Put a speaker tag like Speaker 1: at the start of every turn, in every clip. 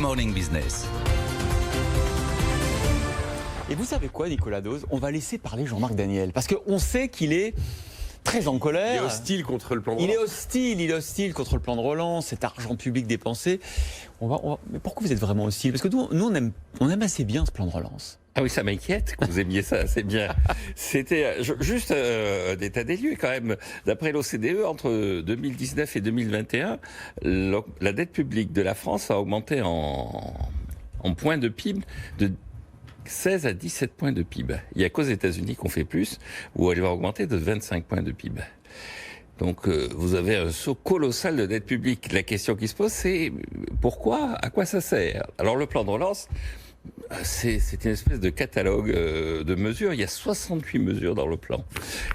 Speaker 1: Morning Business.
Speaker 2: Et vous savez quoi, Nicolas Dose? On va laisser parler Jean-Marc Daniel, parce qu'on sait qu'il est très en colère.
Speaker 3: Il est hostile contre le plan de relance.
Speaker 2: Il est hostile contre le plan de relance, cet argent public dépensé. Mais pourquoi vous êtes vraiment hostile? Parce que nous on aime assez bien ce plan de relance.
Speaker 4: Ah oui, ça m'inquiète que vous aimiez ça, c'est bien. C'était juste un état des lieux quand même. D'après l'OCDE, entre 2019 et 2021, la dette publique de la France a augmenté en points de PIB de 16 à 17 points de PIB. Il n'y a qu'aux États-Unis qu'on fait plus, où elle va augmenter de 25 points de PIB. Donc vous avez un saut colossal de dette publique. La question qui se pose, c'est pourquoi? À quoi ça sert? Alors le plan de relance, c'est une espèce de catalogue de mesures. Il y a 68 mesures dans le plan.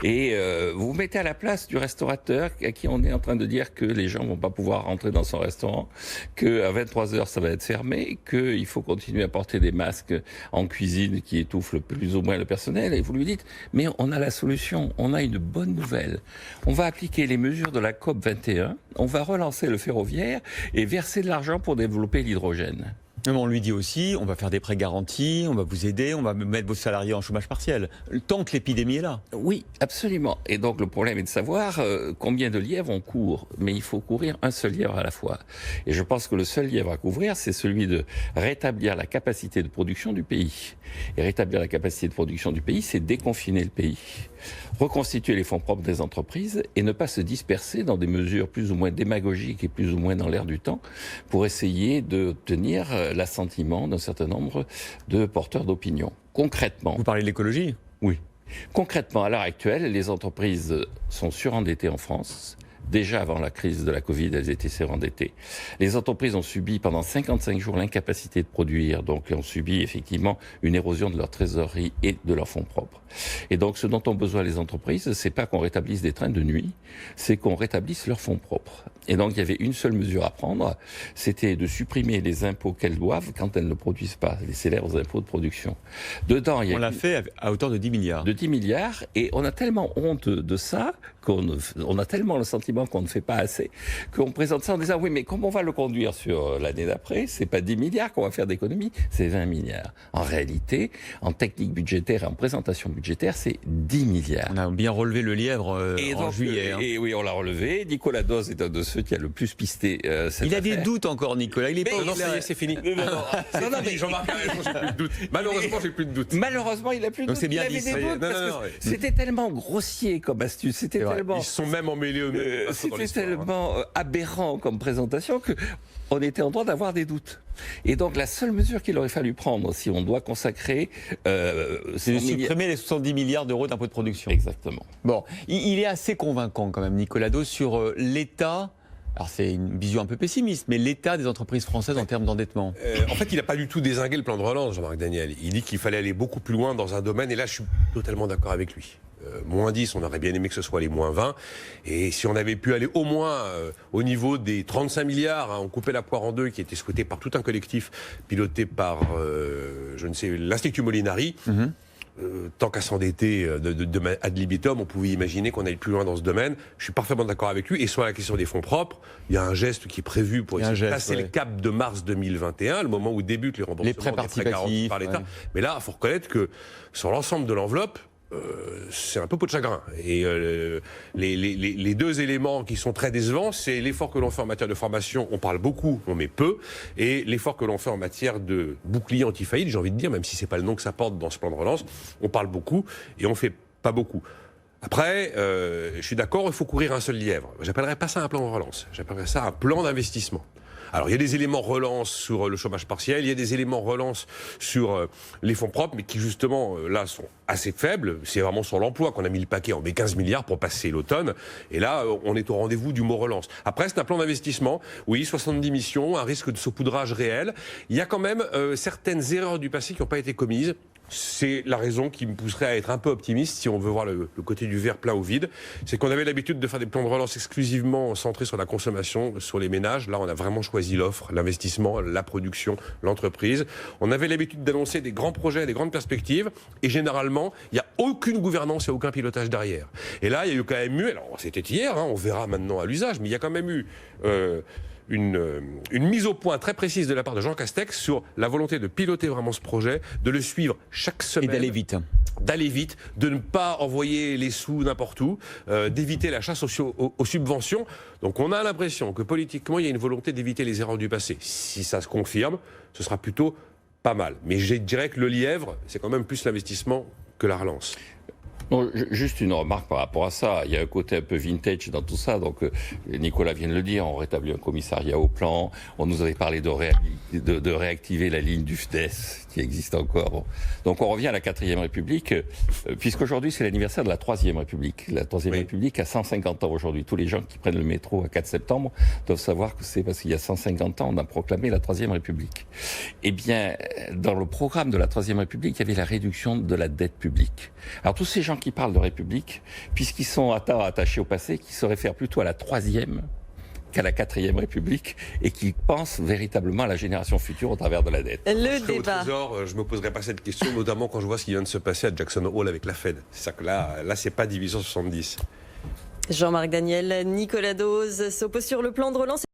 Speaker 4: Et vous vous mettez à la place du restaurateur à qui on est en train de dire que les gens vont pas pouvoir rentrer dans son restaurant, qu'à 23h ça va être fermé, qu'il faut continuer à porter des masques en cuisine qui étouffent plus ou moins le personnel. Et vous lui dites, mais on a la solution, on a une bonne nouvelle. On va appliquer les mesures de la COP 21, on va relancer le ferroviaire et verser de l'argent pour développer l'hydrogène.
Speaker 2: Mais on lui dit aussi, on va faire des prêts garantis, on va vous aider, on va mettre vos salariés en chômage partiel, tant que l'épidémie est là.
Speaker 4: Oui, absolument. Et donc le problème est de savoir combien de lièvres on court. Mais il faut courir un seul lièvre à la fois. Et je pense que le seul lièvre à couvrir, c'est celui de rétablir la capacité de production du pays. Et rétablir la capacité de production du pays, c'est déconfiner le pays, reconstituer les fonds propres des entreprises et ne pas se disperser dans des mesures plus ou moins démagogiques et plus ou moins dans l'air du temps pour essayer d'obtenir l'assentiment d'un certain nombre de porteurs d'opinion. Concrètement...
Speaker 2: Vous parlez de l'écologie?
Speaker 4: Oui. Concrètement, à l'heure actuelle, les entreprises sont surendettées en France. Déjà avant la crise de la Covid, elles étaient surendettées. Les entreprises ont subi pendant 55 jours l'incapacité de produire, donc ont subi effectivement une érosion de leur trésorerie et de leurs fonds propres. Et donc ce dont ont besoin les entreprises, c'est pas qu'on rétablisse des trains de nuit, c'est qu'on rétablisse leurs fonds propres. Et donc il y avait une seule mesure à prendre, c'était de supprimer les impôts qu'elles doivent quand elles ne produisent pas, les célèbres impôts de production. Dedans,
Speaker 2: on l'a fait à hauteur de 10 milliards.
Speaker 4: De 10 milliards, et on a tellement honte de ça, on a tellement le sentiment qu'on ne fait pas assez, qu'on présente ça en disant oui, mais comment on va le conduire sur l'année d'après? C'est pas 10 milliards qu'on va faire d'économies, c'est 20 milliards. En réalité, en technique budgétaire et en présentation budgétaire, c'est 10 milliards.
Speaker 2: On a bien relevé le lièvre en juillet.
Speaker 4: Et oui, on l'a relevé. Nicolas Dose est un de ceux qui a le plus pisté cette
Speaker 2: Il a
Speaker 4: affaire.
Speaker 2: des doutes encore, Nicolas. Il est pas
Speaker 3: Non, ça y est, c'est fini. Non, mais Jean-Marc a raison, j'ai plus de doute. Malheureusement, j'ai plus de doute.
Speaker 4: Malheureusement, il a plus de
Speaker 2: Donc
Speaker 4: doute.
Speaker 2: c'est bien
Speaker 4: il avait
Speaker 2: dit.
Speaker 4: des doutes parce que c'était tellement grossier comme astuce. C'était tellement...
Speaker 3: Ils se sont même emmêlés eux-mêmes.
Speaker 4: C'était tellement aberrant comme présentation que on était en droit d'avoir des doutes. Et donc la seule mesure qu'il aurait fallu prendre, si on doit consacrer...
Speaker 2: c'est de supprimer les 70 milliards d'euros d'impôts de production.
Speaker 4: Exactement.
Speaker 2: Bon, il est assez convaincant quand même, Nicolas Dose, sur l'état... Alors c'est une vision un peu pessimiste, mais l'état des entreprises françaises en termes d'endettement.
Speaker 3: En fait, il n'a pas du tout dézingué le plan de relance, Jean-Marc Daniel. Il dit qu'il fallait aller beaucoup plus loin dans un domaine, et là je suis totalement d'accord avec lui. Moins 10, on aurait bien aimé que ce soit les moins 20. Et si on avait pu aller au moins au niveau des 35 milliards, hein, on coupait la poire en deux, qui était souhaité par tout un collectif piloté par, je ne sais, l'Institut Molinari. Tant qu'à s'endetter ad libitum, on pouvait imaginer qu'on allait plus loin dans ce domaine. Je suis parfaitement d'accord avec lui. Et sur la question des fonds propres, il y a un geste qui est prévu pour essayer de passer le cap de mars 2021, le moment où débutent les remboursements
Speaker 2: des prêts
Speaker 3: garantis par l'État. Mais là, il faut reconnaître que sur l'ensemble de l'enveloppe, c'est un peu peau de chagrin. Et les deux éléments qui sont très décevants, c'est l'effort que l'on fait en matière de formation, on parle beaucoup, on met peu, et l'effort que l'on fait en matière de bouclier anti-faillite, j'ai envie de dire, même si c'est pas le nom que ça porte dans ce plan de relance, on parle beaucoup et on fait pas beaucoup. Après, je suis d'accord, il faut courir un seul lièvre. J'appellerais pas ça un plan de relance, j'appellerais ça un plan d'investissement. Alors, il y a des éléments relance sur le chômage partiel, il y a des éléments relance sur les fonds propres, mais qui justement, là, sont assez faibles. C'est vraiment sur l'emploi qu'on a mis le paquet, on met 15 milliards pour passer l'automne. Et là, on est au rendez-vous du mot relance. Après, c'est un plan d'investissement. Oui, 70 missions, un risque de saupoudrage réel. Il y a quand même certaines erreurs du passé qui n'ont pas été commises. C'est la raison qui me pousserait à être un peu optimiste si on veut voir le côté du verre plein ou vide. C'est qu'on avait l'habitude de faire des plans de relance exclusivement centrés sur la consommation, sur les ménages. Là, on a vraiment choisi l'offre, l'investissement, la production, l'entreprise. On avait l'habitude d'annoncer des grands projets, des grandes perspectives. Et généralement, il n'y a aucune gouvernance et aucun pilotage derrière. Et là, il y a eu quand même eu, alors c'était hier, hein, on verra maintenant à l'usage, mais il y a quand même eu une mise au point très précise de la part de Jean Castex sur la volonté de piloter vraiment ce projet, de le suivre chaque semaine.
Speaker 2: Et d'aller vite.
Speaker 3: D'aller vite, de ne pas envoyer les sous n'importe où, d'éviter la chasse aux subventions. Donc on a l'impression que politiquement, il y a une volonté d'éviter les erreurs du passé. Si ça se confirme, ce sera plutôt pas mal. Mais je dirais que le lièvre, c'est quand même plus l'investissement que la relance.
Speaker 4: Non, juste une remarque par rapport à ça. Il y a un côté un peu vintage dans tout ça. Donc, Nicolas vient de le dire, on rétablit un commissariat au plan. On nous avait parlé de réactiver la ligne du FDES, qui existe encore. Bon. Donc, on revient à la 4e République, puisqu'aujourd'hui, c'est l'anniversaire de la 3e République. La 3e République a 150 ans aujourd'hui. Tous les gens qui prennent le métro à 4 septembre doivent savoir que c'est parce qu'il y a 150 ans, on a proclamé la 3e République. Eh bien, dans le programme de la 3e République, il y avait la réduction de la dette publique. Alors, tous ces gens qui parlent de République, puisqu'ils sont attachés au passé, qui se réfèrent plutôt à la 3e qu'à la 4e République et qui pensent véritablement à la génération future au travers de la dette.
Speaker 1: Le
Speaker 3: Au
Speaker 1: débat.
Speaker 3: Trésor, je me poserai pas cette question, notamment quand je vois ce qui vient de se passer à Jackson Hole avec la Fed. C'est ça que là c'est pas division 70.
Speaker 1: Jean-Marc Daniel, Nicolas Dose s'oppose sur le plan de relance.